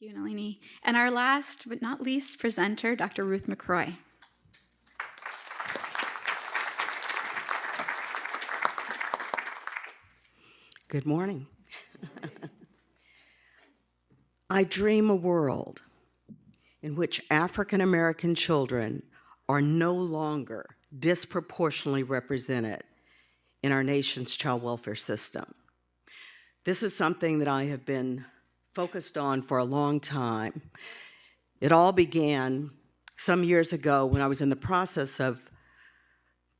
you, Nalini. And our last but not least presenter, Dr. Ruth McRoy. Good morning. I dream a world in which African American children are no longer disproportionately represented in our nation's child welfare system. This is something that I have been focused on for a long time. It all began some years ago when I was in the process of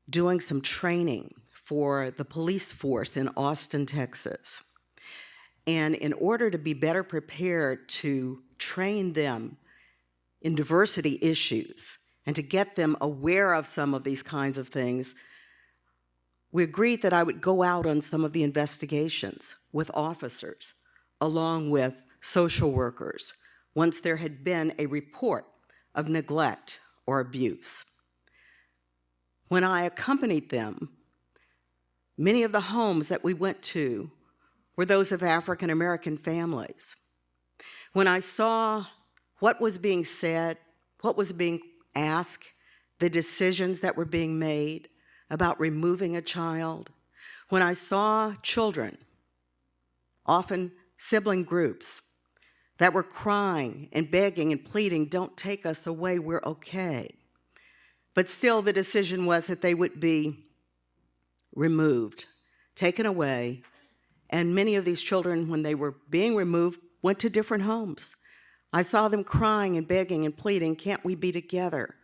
doing some training for the police force in Austin, Texas. And in order to be better prepared to train them in diversity issues and to get them aware of some of these kinds of things, we agreed that I would go out on some of the investigations with officers, along with social workers, once there had been a report of neglect or abuse. When I accompanied them, many of the homes that we went to were those of African American families. When I saw what was being said, what was being asked, the decisions that were being made about removing a child, when I saw children, often sibling groups, that were crying and begging and pleading, "Don't take us away, we're okay." But still the decision was that they would be removed, taken away, and many of these children, when they were being removed, went to different homes. I saw them crying and begging and pleading, "Can't we be together?"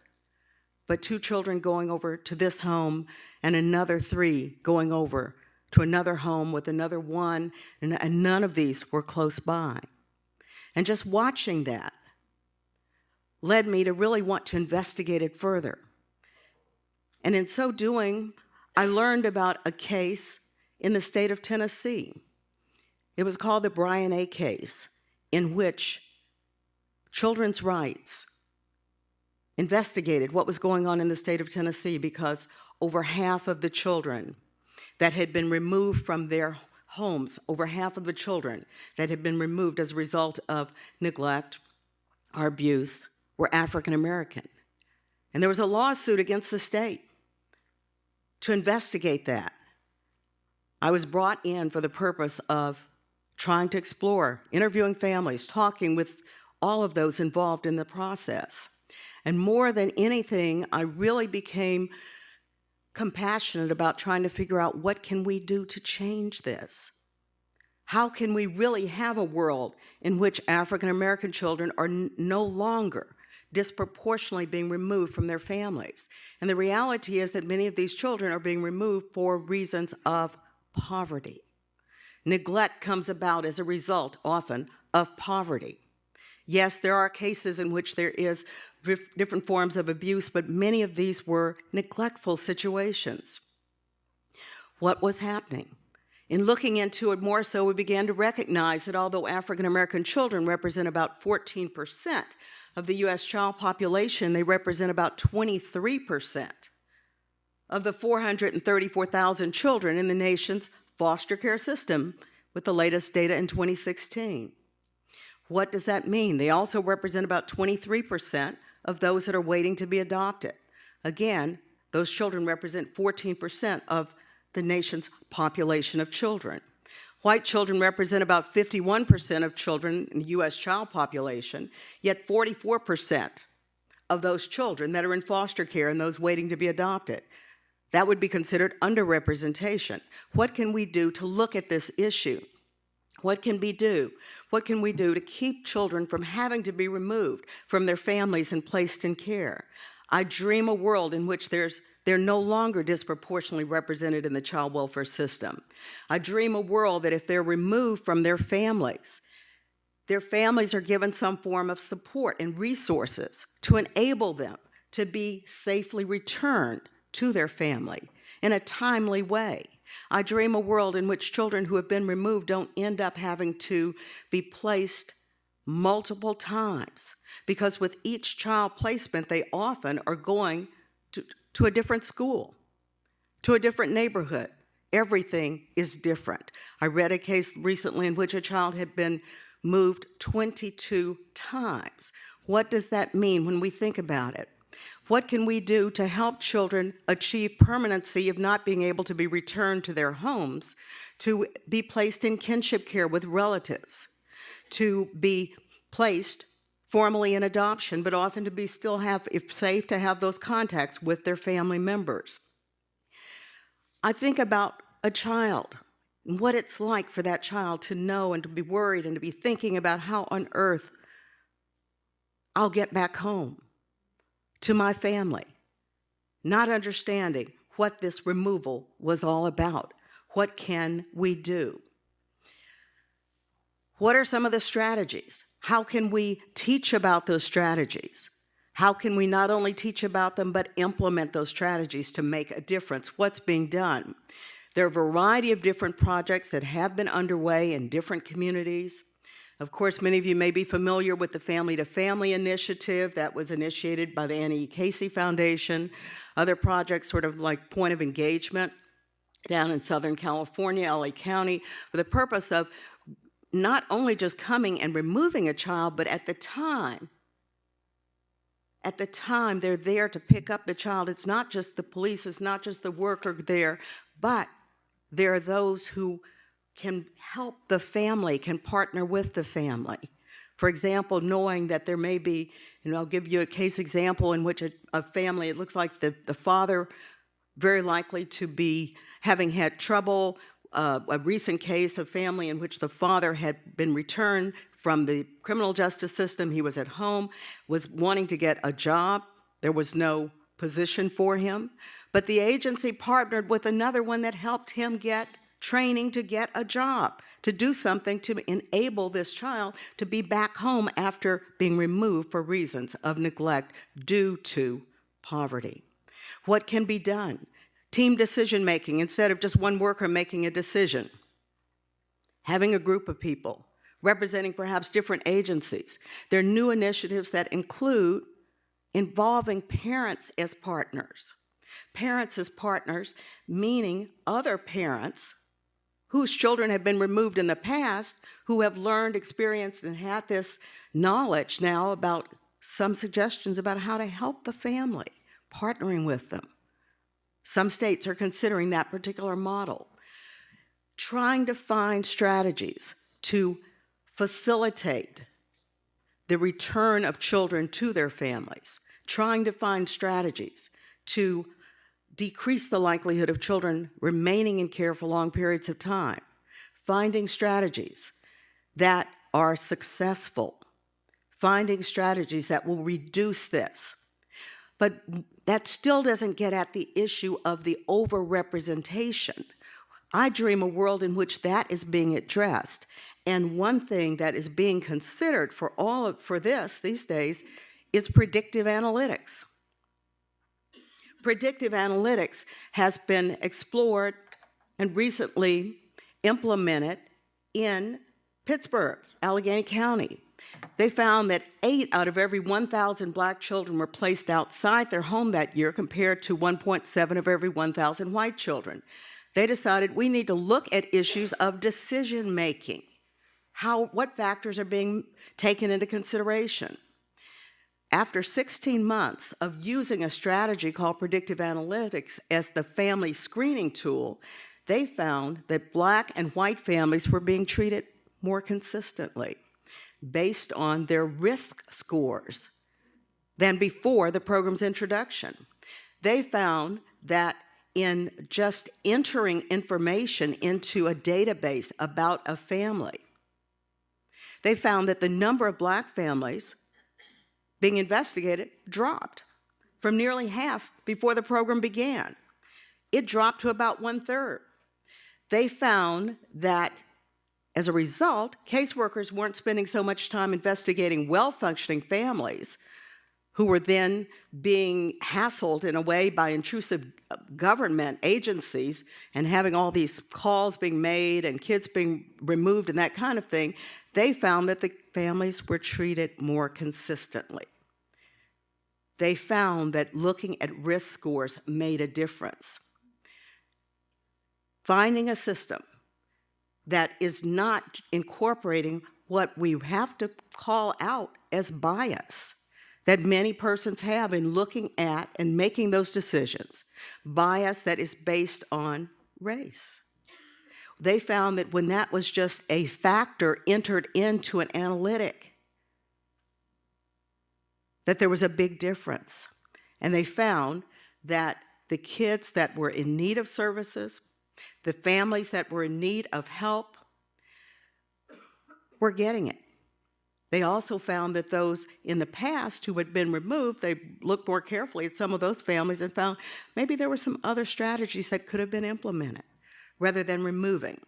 But 2 children going over to this home and another 3 going over to another home with another 1, and none of these were close by. And just watching that led me to really want to investigate it further. And in so doing, I learned about a case in the state of Tennessee. It was called the Brian A. case, in which children's rights investigated what was going on in the state of Tennessee, because over half of the children that had been removed from their homes, over half of the children that had been removed as a result of neglect or abuse were African American. And there was a lawsuit against the state to investigate that. I was brought in for the purpose of trying to explore, interviewing families, talking with all of those involved in the process. And more than anything, I really became compassionate about trying to figure out, what can we do to change this? How can we really have a world in which African American children are no longer disproportionately being removed from their families? And the reality is that many of these children are being removed for reasons of poverty. Neglect comes about as a result, often, of poverty. Yes, there are cases in which there is different forms of abuse, but many of these were neglectful situations. What was happening? In looking into it more so, we began to recognize that although African American children represent about 14% of the U.S. child population, they represent about 23% of the 434,000 children in the nation's foster care system, with the latest data in 2016. What does that mean? They also represent about 23% of those that are waiting to be adopted. Again, those children represent 14% of the nation's population of children. White children represent about 51% of children in the U.S. child population, yet 44% of those children that are in foster care and those waiting to be adopted. That would be considered underrepresentation. What can we do to look at this issue? What can we do? What can we do to keep children from having to be removed from their families and placed in care? I dream a world in which they're no longer disproportionately represented in the child welfare system. I dream a world that if they're removed from their families are given some form of support and resources to enable them to be safely returned to their family in a timely way. I dream a world in which children who have been removed don't end up having to be placed multiple times, because with each child placement, they often are going to a different school, to a different neighborhood. Everything is different. I read a case recently in which a child had been moved 22 times. What does that mean when we think about it? What can we do to help children achieve permanency of not being able to be returned to their homes, to be placed in kinship care with relatives, to be placed formally in adoption, but often to be still have, if safe, to have those contacts with their family members? I think about a child and what it's like for that child to know and to be worried and to be thinking about how on earth I'll get back home to my family, not understanding what this removal was all about. What can we do? What are some of the strategies? How can we teach about those strategies? How can we not only teach about them, but implement those strategies to make a difference? What's being done? There are a variety of different projects that have been underway in different communities. Of course, many of you may be familiar with the Family to Family initiative that was initiated by the Annie E. Casey Foundation. Other projects sort of like Point of Engagement down in Southern California, LA County, for the purpose of not only just coming and removing a child, but at the time they're there to pick up the child. It's not just the police, it's not just the worker there, but there are those who can help the family, can partner with the family. For example, knowing that there may be, and I'll give you a case example in which a family, it looks like the father very likely to be having had trouble, a recent case of family in which the father had been returned from the criminal justice system. He was at home, was wanting to get a job. There was no position for him, but the agency partnered with another one that helped him get training to get a job, to do something to enable this child to be back home after being removed for reasons of neglect due to poverty. What can be done? Team decision making, instead of just one worker making a decision. Having a group of people representing perhaps different agencies. There are new initiatives that include involving parents as partners. Parents as partners, meaning other parents whose children have been removed in the past, who have learned, experienced, and had this knowledge now about some suggestions about how to help the family, partnering with them. Some states are considering that particular model. Trying to find strategies to facilitate the return of children to their families. Trying to find strategies to decrease the likelihood of children remaining in care for long periods of time, finding strategies that are successful, finding strategies that will reduce this. But that still doesn't get at the issue of the overrepresentation. I dream a world in which that is being addressed. And one thing that is being considered for this these days is predictive analytics. Predictive analytics has been explored and recently implemented in Pittsburgh, Allegheny County. They found that 8 out of every 1,000 Black children were placed outside their home that year, compared to 1.7 of every 1,000 white children. They decided we need to look at issues of decision making. What factors are being taken into consideration? After 16 months of using a strategy called predictive analytics as the family screening tool, they found that Black and white families were being treated more consistently based on their risk scores than before the program's introduction. They found that in just entering information into a database about a family, they found that the number of Black families being investigated dropped from nearly half before the program began. It dropped to about 1/3. They found that as a result, caseworkers weren't spending so much time investigating well-functioning families who were then being hassled in a way by intrusive government agencies and having all these calls being made and kids being removed and that kind of thing. They found that the families were treated more consistently. They found that looking at risk scores made a difference. Finding a system that is not incorporating what we have to call out as bias that many persons have in looking at and making those decisions, bias that is based on race. They found that when that was just a factor entered into an analytic, that there was a big difference. And they found that the kids that were in need of services, the families that were in need of help, were getting it. They also found that those in the past who had been removed, they looked more carefully at some of those families and found maybe there were some other strategies that could have been implemented rather than removing.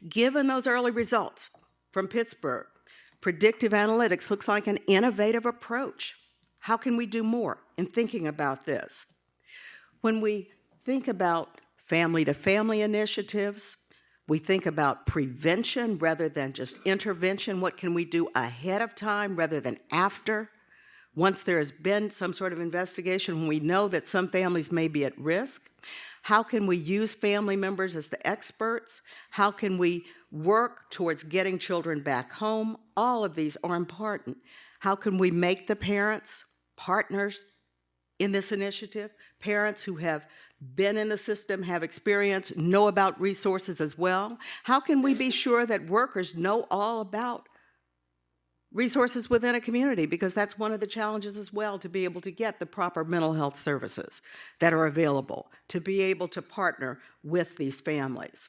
Given those early results from Pittsburgh, predictive analytics looks like an innovative approach. How can we do more in thinking about this? When we think about family-to-family initiatives, we think about prevention rather than just intervention. What can we do ahead of time rather than after? Once there has been some sort of investigation, when we know that some families may be at risk, how can we use family members as the experts? How can we work towards getting children back home? All of these are important. How can we make the parents partners in this initiative? Parents who have been in the system, have experience, know about resources as well. How can we be sure that workers know all about resources within a community? Because that's one of the challenges as well, to be able to get the proper mental health services that are available, to be able to partner with these families.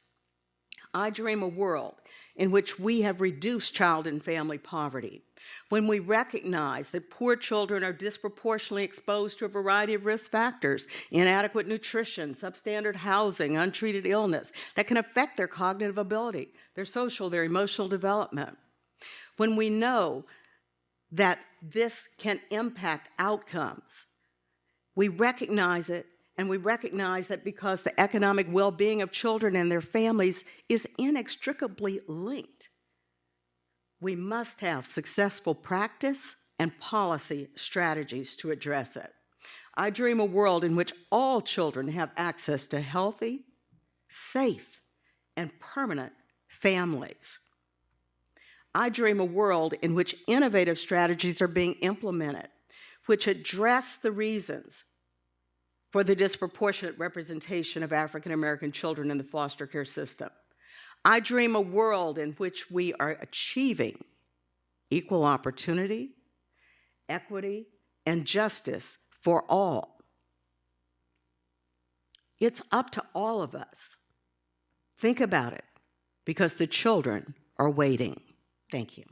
I dream a world in which we have reduced child and family poverty, when we recognize that poor children are disproportionately exposed to a variety of risk factors, inadequate nutrition, substandard housing, untreated illness, that can affect their cognitive ability, their social, their emotional development. When we know that this can impact outcomes, we recognize it, and we recognize that because the economic well-being of children and their families is inextricably linked, we must have successful practice and policy strategies to address it. I dream a world in which all children have access to healthy, safe, and permanent families. I dream a world in which innovative strategies are being implemented, which address the reasons for the disproportionate representation of African American children in the foster care system. I dream a world in which we are achieving equal opportunity, equity, and justice for all. It's up to all of us. Think about it, because the children are waiting. Thank you.